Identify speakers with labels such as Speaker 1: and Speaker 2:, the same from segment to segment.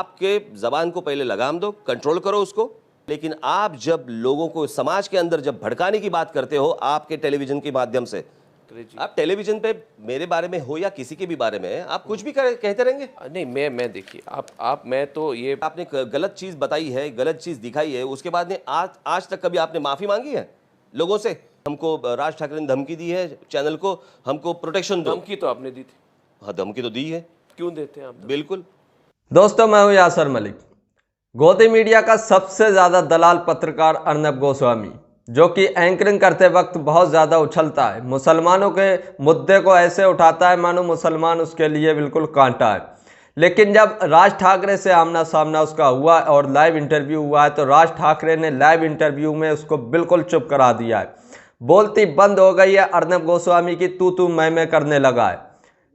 Speaker 1: आपके जबान को पहले लगाम दो, कंट्रोल करो उसको। लेकिन आप जब लोगों को समाज के अंदर जब भड़काने की बात करते हो आपके टेलीविजन के माध्यम से, आप टेलीविजन पे मेरे बारे में हो या किसी के भी बारे में आप कुछ भी कहते रहेंगे।
Speaker 2: नहीं, मैं देखिए मैं तो ये
Speaker 1: आपने गलत चीज बताई है, गलत चीज दिखाई है, उसके बाद में आज तक कभी आपने माफी मांगी है लोगों से? हमको राज ठाकरे ने धमकी दी है, चैनल को हमको प्रोटेक्शन दो।
Speaker 2: धमकी तो आपने दी थी।
Speaker 1: हाँ, धमकी तो दी है।
Speaker 2: क्यों देते हैं आप?
Speaker 1: बिल्कुल।
Speaker 3: दोस्तों, मैं हूं यासर मलिक। गोदी मीडिया का सबसे ज्यादा दलाल पत्रकार अर्नब गोस्वामी, जो कि एंकरिंग करते वक्त बहुत ज्यादा उछलता है, मुसलमानों के मुद्दे को ऐसे उठाता है मानो मुसलमान उसके लिए बिल्कुल कांटा है। लेकिन जब राज ठाकरे से आमना सामना उसका हुआ और लाइव इंटरव्यू हुआ है, तो राज ठाकरे ने लाइव इंटरव्यू में उसको बिल्कुल चुप करा दिया है। बोलती बंद हो गई है। अर्नब गोस्वामी की तू मैं करने लगा है।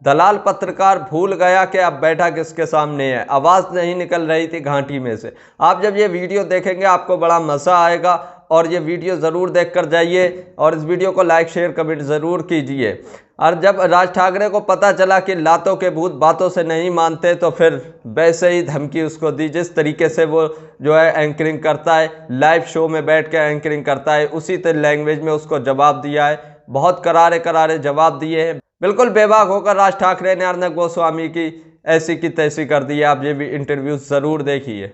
Speaker 3: दलाल पत्रकार भूल गया कि अब बैठा किसके सामने है। आवाज़ नहीं निकल रही थी घाटी में से। आप जब ये वीडियो देखेंगे आपको बड़ा मज़ा आएगा और ये वीडियो ज़रूर देख कर जाइए और इस वीडियो को लाइक शेयर कमेंट ज़रूर कीजिए। और जब राज ठाकरे को पता चला कि लातों के भूत बातों से नहीं मानते, तो फिर वैसे ही धमकी उसको दी। जिस तरीके से वो जो है एंकरिंग करता है, लाइव शो में बैठ कर एंकरिंग करता है, उसी तरह लैंग्वेज में उसको जवाब दिया है। बहुत करारे जवाब दिए हैं। बिल्कुल बेबाक होकर राज ठाकरे ने अर्नब गोस्वामी की ऐसी की तैसी कर दी है। आप ये भी इंटरव्यू जरूर देखिए।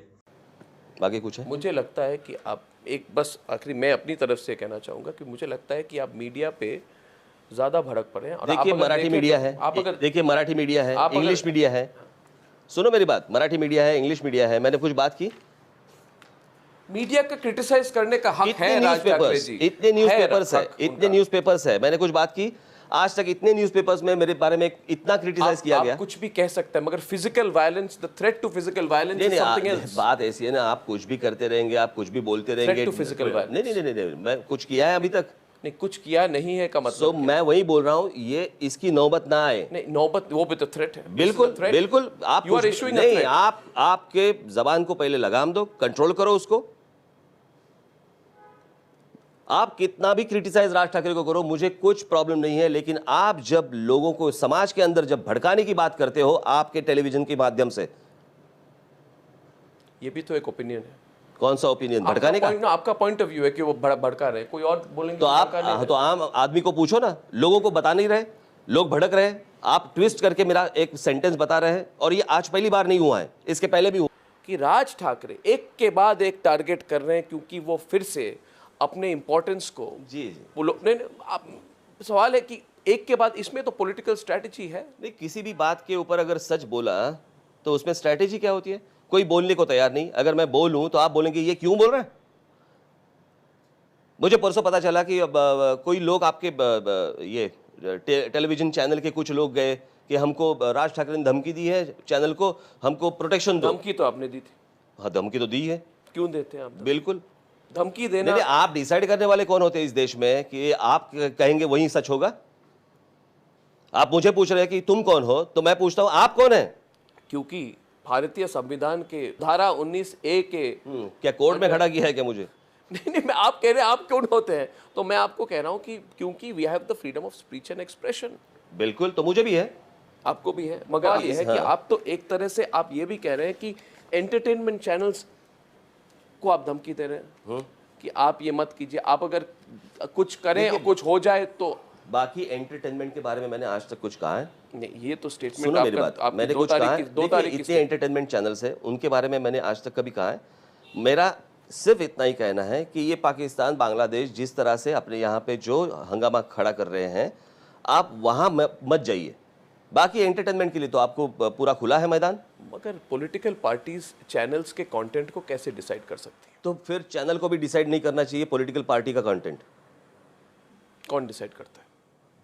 Speaker 1: बाकी कुछ है?
Speaker 2: मुझे लगता है कि आप एक बस आखिरी मैं अपनी तरफ से कहना चाहूंगा कि मुझे लगता है कि आप मीडिया पे ज्यादा भड़क पड़े हैं। और
Speaker 1: देखिए, मराठी मीडिया है, आप अगर देखिए मराठी मीडिया है, इंग्लिश मीडिया है। सुनो मेरी बात, मराठी मीडिया है, इंग्लिश मीडिया है। मैंने कुछ बात की?
Speaker 2: मीडिया का क्रिटिसाइज करने का हक है राज ठाकरे जी।
Speaker 1: इतने न्यूज़पेपर्स है, मैंने कुछ बात की? आज तक इतने न्यूज़पेपर्स में मेरे बारे में इतना क्रिटिसाइज किया गया।
Speaker 2: आप कुछ भी कह सकते हैं, मगर physical violence, the threat to physical violence is something else.
Speaker 1: बात ऐसी है ना, आप कुछ भी करते रहेंगे, आप कुछ भी बोलते रहेंगे।
Speaker 2: Threat to physical violence.
Speaker 1: नहीं, मैं कुछ किया है अभी तक?
Speaker 2: नहीं, कुछ किया नहीं है का मतलब।
Speaker 1: मैं वही बोल रहा हूँ, ये इसकी नौबत ना आए।
Speaker 2: नहीं, नौबत वो भी तो थ्रेट है।
Speaker 1: बिल्कुल। आप
Speaker 2: यू आर इशूइंग
Speaker 1: नहीं, आपके जबान को पहले लगाम दो, कंट्रोल करो उसको। आप कितना भी क्रिटिसाइज राज ठाकरे को करो, मुझे कुछ प्रॉब्लम नहीं है। लेकिन आप जब लोगों को समाज के अंदर जब भड़काने की बात करते हो आपके टेलीविजन के माध्यम से,
Speaker 2: ये भी तो एक ओपिनियन है।
Speaker 1: कौन सा ओपिनियन? भड़काने का?
Speaker 2: आपका पॉइंट ऑफ व्यू है कि वो भड़का रहे, कोई और बोलेंगे
Speaker 1: तो आप तो आम आदमी को पूछो ना। लोगों को बता नहीं रहे, लोग भड़क रहे। आप ट्विस्ट करके मेरा एक सेंटेंस बता रहे हैं, और ये आज पहली बार नहीं हुआ है, इसके पहले भी हुआ
Speaker 2: कि राज ठाकरे एक के बाद एक टारगेट कर रहे हैं, क्योंकि वो फिर से अपने इंपॉर्टेंस को सवाल है कि एक के बाद, इसमें तो पॉलिटिकल स्ट्रेटजी है।
Speaker 1: नहीं, किसी भी बात के ऊपर अगर सच बोला तो उसमें स्ट्रेटजी क्या होती है? कोई बोलने को तैयार नहीं। अगर मैं बोलूं तो आप बोलेंगे ये क्यों बोल रहा है। मुझे परसों पता चला कि कोई लोग आपके ये टेलीविजन चैनल के कुछ लोग गए कि हमको राज ठाकरे ने धमकी दी है, चैनल को हमको प्रोटेक्शन दो।
Speaker 2: धमकी तो आपने दी थी।
Speaker 1: हाँ, धमकी तो दी है।
Speaker 2: क्यों देते हैं आप?
Speaker 1: बिल्कुल।
Speaker 2: धमकी देना।
Speaker 1: नहीं, आप डिसाइड करने वाले कौन होते हैं इस देश में कि आप कहेंगे वही सच होगा? आप मुझे पूछ रहे हैं कि तुम कौन हो, तो मैं पूछता हूं आप कौन है?
Speaker 2: क्योंकि भारतीय संविधान के धारा 19A के
Speaker 1: क्या कोर्ट में खड़ा किया है क्या मुझे?
Speaker 2: नहीं, मैं आप कह रहे हैं आप क्यों होते हैं, तो मैं आपको कह रहा हूं कि क्योंकि we have the freedom of speech and expression.
Speaker 1: बिल्कुल, तो मुझे भी है,
Speaker 2: आपको भी है, मगर ये है कि आप तो एक तरह से आप ये भी कह रहे हैं कि एंटरटेनमेंट चैनल्स को आप धमकी दे रहे हैं कि आप ये मत कीजिए, आप अगर कुछ करें और कुछ हो जाए तो।
Speaker 1: बाकी एंटरटेनमेंट के बारे में मैंने आज तक कुछ कहा है?
Speaker 2: नहीं, ये तो स्टेटमेंट
Speaker 1: सुनो मेरी बात, मैंने कुछ कहा है? इतने एंटरटेनमेंट चैनल्स है, उनके बारे में मैंने आज तक कभी कहा है? मेरा सिर्फ इतना ही कहना है कि ये पाकिस्तान बांग्लादेश जिस तरह से अपने यहाँ पे जो हंगामा खड़ा कर रहे हैं, आप वहाँ मत जाइए। बाकी एंटरटेनमेंट के लिए तो आपको पूरा खुला है मैदान।
Speaker 2: मगर पॉलिटिकल पार्टीज चैनल्स के कंटेंट को कैसे डिसाइड कर सकती है?
Speaker 1: तो फिर चैनल को भी डिसाइड नहीं करना चाहिए पॉलिटिकल पार्टी का कंटेंट?
Speaker 2: कौन डिसाइड करता है?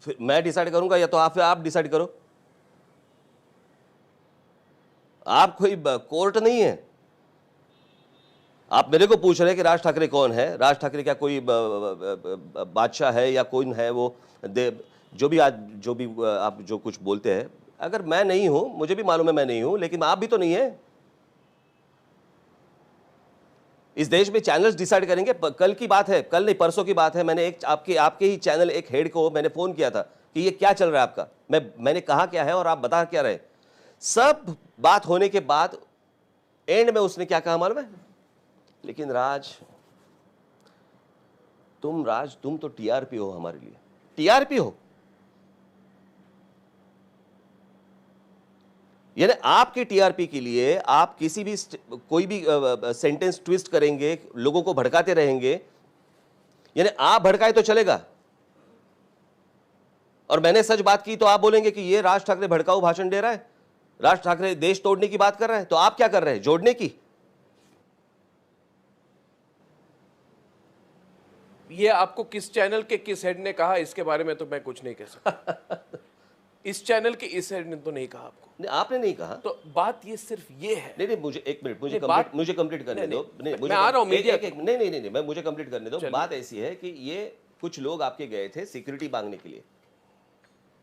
Speaker 1: फिर मैं डिसाइड करूंगा या तो आप डिसाइड करो? आप कोई कोर्ट नहीं है। आप मेरे को पूछ रहे हैं कि राज ठाकरे कौन है। राज ठाकरे क्या कोई बादशाह है या कौन है? वो जो भी आप जो कुछ बोलते हैं, अगर मैं नहीं हूं, मुझे भी मालूम है मैं नहीं हूं, लेकिन आप भी तो नहीं है। इस देश में चैनल्स डिसाइड करेंगे। कल की बात है, कल नहीं परसों की बात है, मैंने एक आपके ही चैनल एक हेड को मैंने फोन किया था कि ये क्या चल रहा है आपका। मैंने कहा क्या है और आप बता क्या रहे। सब बात होने के बाद एंड में उसने क्या कहा मालूम है? लेकिन राज तुम तो टीआरपी हो, हमारे लिए टीआरपी हो। यानी आपके टीआरपी के लिए आप किसी भी कोई भी सेंटेंस ट्विस्ट करेंगे, लोगों को भड़काते रहेंगे। यानी आप भड़काए तो चलेगा, और मैंने सच बात की तो आप बोलेंगे कि ये राज ठाकरे भड़काऊ भाषण दे रहा है, राज ठाकरे देश तोड़ने की बात कर रहा है। तो आप क्या कर रहे हैं? जोड़ने की।
Speaker 2: ये आपको किस चैनल के किस हेड ने कहा, इसके बारे में तो मैं कुछ नहीं कह सकता। इस चैनल के इस हेड ने तो नहीं कहा आपको।
Speaker 1: नहीं, आपने नहीं कहा।
Speaker 2: तो बात ये सिर्फ ये है।
Speaker 1: नहीं, मुझे एक मिनट, मुझे कंप्लीट करने दो।
Speaker 2: मैं आ रहा हूं मीडिया।
Speaker 1: नहीं, मैं मुझे कंप्लीट करने दो। बात ऐसी है कि ये कुछ लोग आपके गए थे सिक्योरिटी मांगने के लिए,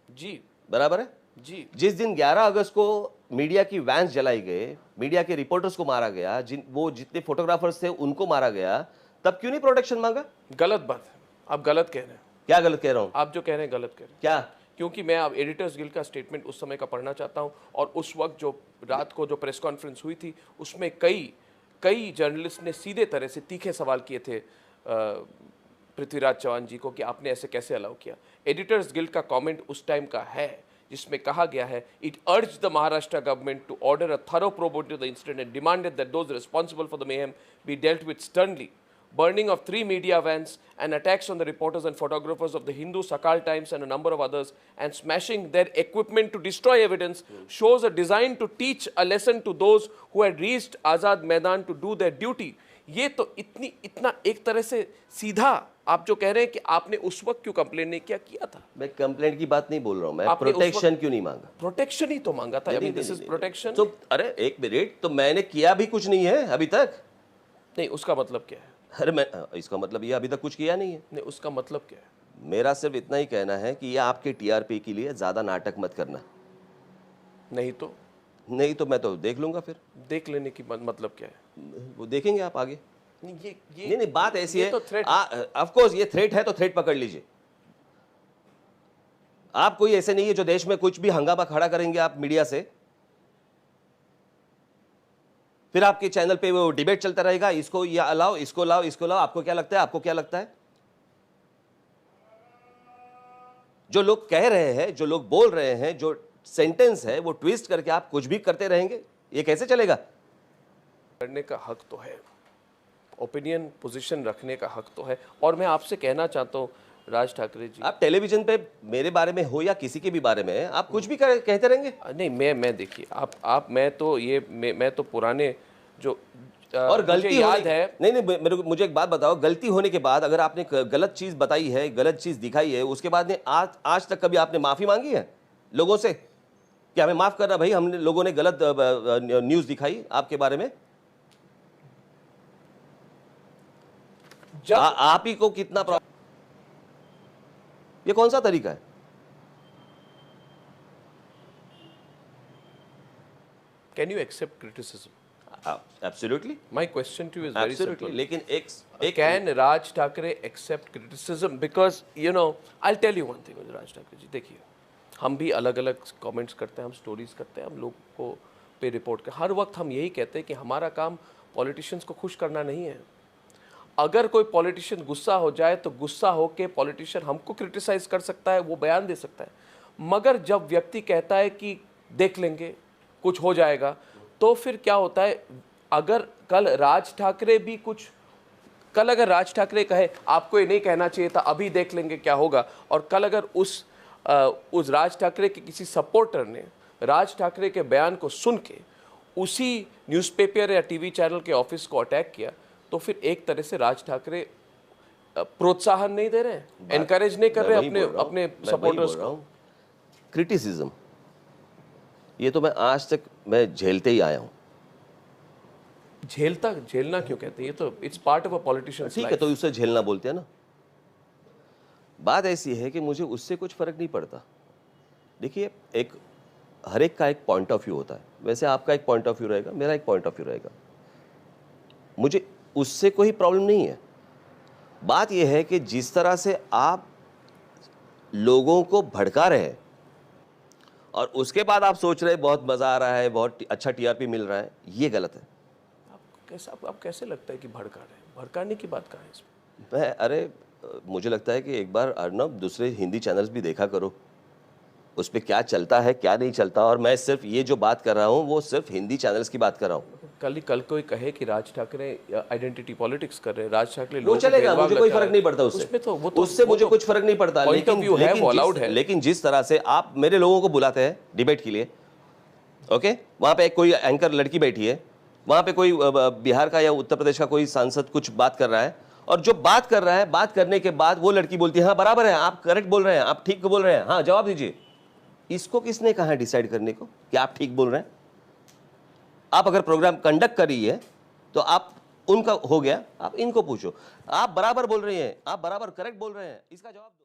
Speaker 2: जी
Speaker 1: बराबर है
Speaker 2: जी।
Speaker 1: जिस दिन 11 अगस्त को मीडिया की वैन्स जलाई गए, मीडिया के रिपोर्टर्स को मारा गया, जितने फोटोग्राफर्स थे उनको मारा गया, तब क्यों नहीं प्रोटेक्शन मांगा?
Speaker 2: गलत बात है, आप गलत कह रहे हैं।
Speaker 1: क्या गलत कह रहा हूं?
Speaker 2: आप जो कह रहे हैं गलत कह रहे हैं।
Speaker 1: क्या?
Speaker 2: क्योंकि मैं अब एडिटर्स गिल्ड का स्टेटमेंट उस समय का पढ़ना चाहता हूं, और उस वक्त जो रात को जो प्रेस कॉन्फ्रेंस हुई थी उसमें कई जर्नलिस्ट ने सीधे तरह से तीखे सवाल किए थे पृथ्वीराज चौहान जी को कि आपने ऐसे कैसे अलाउ किया। एडिटर्स गिल्ड का कमेंट उस टाइम का है जिसमें कहा गया है, it urge the Maharashtra government to order a thorough probe into the incident and demanded that those responsible for the mayhem be dealt with sternly. Burning of 3 media vans and attacks on the reporters and photographers of the Hindu, Sakal Times and a number of others, and smashing their equipment to destroy evidence shows a design to teach a lesson to those who had reached Azad Maidan to do their duty. ये तो इतना एक तरह से सीधा आप जो कह रहे हैं कि आपने उस वक्त क्यों कंप्लेंट नहीं किया था।
Speaker 1: मैं कंप्लेंट की बात नहीं बोल रहा हूं, मैं प्रोटेक्शन क्यों नहीं मांगा?
Speaker 2: प्रोटेक्शन ही तो मांगा था। This is protection.
Speaker 1: तो अरे एक मिनट, तो मैंने किया भी कुछ नहीं है अभी तक।
Speaker 2: नहीं, उसका मतलब क्या है?
Speaker 1: अरे मैं इसका मतलब ये अभी तक कुछ किया नहीं है।
Speaker 2: नहीं, उसका मतलब क्या है?
Speaker 1: मेरा सिर्फ इतना ही कहना है कि ये आपके टीआरपी के लिए ज्यादा नाटक मत करना। नहीं तो मैं तो देख लूंगा। फिर
Speaker 2: देख लेने की मतलब क्या है?
Speaker 1: वो देखेंगे आप आगे।
Speaker 2: ये
Speaker 1: नहीं, बात ऐसी है,
Speaker 2: तो
Speaker 1: ऑफ कोर्स ये थ्रेट है तो थ्रेट पकड़ लीजिए। आप कोई ऐसे नहीं है जो देश में कुछ भी हंगामा खड़ा करेंगे आप मीडिया से, फिर आपके चैनल पे वो डिबेट चलता रहेगा, इसको ये अलाओ, इसको लाओ, इसको लाओ। आपको क्या लगता है? आपको क्या लगता है? जो लोग कह रहे हैं, जो लोग बोल रहे हैं, जो सेंटेंस है वो ट्विस्ट करके आप कुछ भी करते रहेंगे, ये कैसे चलेगा?
Speaker 2: करने का हक तो है, ओपिनियन पोजीशन रखने का हक तो है। और मैं आपसे कहना चाहता हूं राज ठाकरे जी, आप
Speaker 1: टेलीविजन पे मेरे बारे में हो या किसी के भी बारे में आप कुछ भी कहते रहेंगे।
Speaker 2: नहीं, मैं देखिए मैं तो पुराने जो
Speaker 1: और गलती
Speaker 2: याद है।
Speaker 1: नहीं, मुझे एक बात बताओ, गलती होने के बाद अगर आपने गलत चीज बताई है, गलत चीज दिखाई है, उसके बाद ने आज तक कभी आपने माफी मांगी है लोगों से कि हमें माफ करना भाई, हमने लोगों ने गलत न्यूज दिखाई आपके बारे में? आप ही को कितना ये कौन सा तरीका है?
Speaker 2: Can you accept criticism?
Speaker 1: Absolutely.
Speaker 2: My question to you is very simple.
Speaker 1: लेकिन
Speaker 2: Can Raj Thakre accept criticism? Because I'll tell you one thing with Raj Thakre जी, देखिए हम भी अलग अलग कमेंट्स करते हैं, हम स्टोरीज करते हैं, हम लोग को पे रिपोर्ट कर, हर वक्त हम यही कहते हैं कि हमारा काम पॉलिटिशियंस को खुश करना नहीं है। अगर कोई पॉलिटिशियन गुस्सा हो जाए तो गुस्सा होके पॉलिटिशियन हमको क्रिटिसाइज कर सकता है, वो बयान दे सकता है, मगर जब व्यक्ति कहता है कि देख लेंगे कुछ हो जाएगा, तो फिर क्या होता है? अगर कल राज ठाकरे कहे आपको ये नहीं कहना चाहिए था, अभी देख लेंगे क्या होगा, और कल अगर उस राज ठाकरे के किसी सपोर्टर ने राज ठाकरे के बयान को सुन के उसी न्यूज़पेपर या टीवी चैनल के ऑफिस को अटैक किया, तो फिर एक तरह से राज ठाकरे प्रोत्साहन नहीं दे रहे हैं, एनकरेज नहीं कर रहे अपने सपोर्टर्स को।
Speaker 1: क्रिटिसिज्म ये तो मैं आज तक झेलते ही आया हूं।
Speaker 2: झेलना क्यों कहते हैं? ये तो it's part of a politician.
Speaker 1: ठीक है, तो उसे झेलना बोलते हैं ना। बात ऐसी है कि मुझे उससे कुछ फर्क नहीं पड़ता। देखिए, हर एक का एक पॉइंट ऑफ व्यू होता है। वैसे आपका एक पॉइंट ऑफ व्यू रहेगा, मेरा एक पॉइंट ऑफ व्यू रहेगा, मुझे उससे कोई प्रॉब्लम नहीं है। बात यह है कि जिस तरह से आप लोगों को भड़का रहे हैं और उसके बाद आप सोच रहे हैं बहुत मजा आ रहा है, बहुत अच्छा टीआरपी मिल रहा है, ये गलत है।
Speaker 2: कैसा आप कैसे लगता है कि भड़का रहे हैं? भड़काने की बात कहाँ है इसमें?
Speaker 1: अरे मुझे लगता है कि एक बार अर्नब दूसरे हिंदी चैनल्स भी देखा करो, उस पर क्या चलता है क्या नहीं चलता। और मैं सिर्फ ये जो बात कर रहा हूँ वो सिर्फ हिंदी चैनल्स की बात कर रहा हूँ।
Speaker 2: कल कोई कहे कि राज ठाकरे आइडेंटिटी पॉलिटिक्स कर रहे हैं, राज ठाकरे
Speaker 1: वो
Speaker 2: लोगों को
Speaker 1: चलेगा,
Speaker 2: भेदभाव
Speaker 1: मुझे कोई
Speaker 2: लगा
Speaker 1: फर्क
Speaker 2: है।
Speaker 1: नहीं पड़ता उससे।
Speaker 2: उसमें तो
Speaker 1: उससे मुझे कुछ फर्क नहीं पड़ता,
Speaker 2: point of view है, वो allowed है।
Speaker 1: लेकिन जिस तरह से आप मेरे लोगों को बुलाते हैं डिबेट के लिए, ओके, वहां पे एक कोई एंकर लड़की बैठी है, वहां पे कोई बिहार का या उत्तर प्रदेश का कोई सांसद कुछ बात कर रहा है, और जो बात कर रहा है, बात करने के बाद वो लड़की बोलती है हाँ बराबर है, आप करेक्ट बोल रहे हैं, आप ठीक बोल रहे हैं, हाँ जवाब दीजिए। इसको किसने कहा है डिसाइड करने को कि आप ठीक बोल रहे हैं? आप अगर प्रोग्राम कंडक्ट कर रही है तो आप उनका हो गया, आप इनको पूछो, आप बराबर बोल रही हैं, आप बराबर करेक्ट बोल रहे हैं, इसका जवाब दो।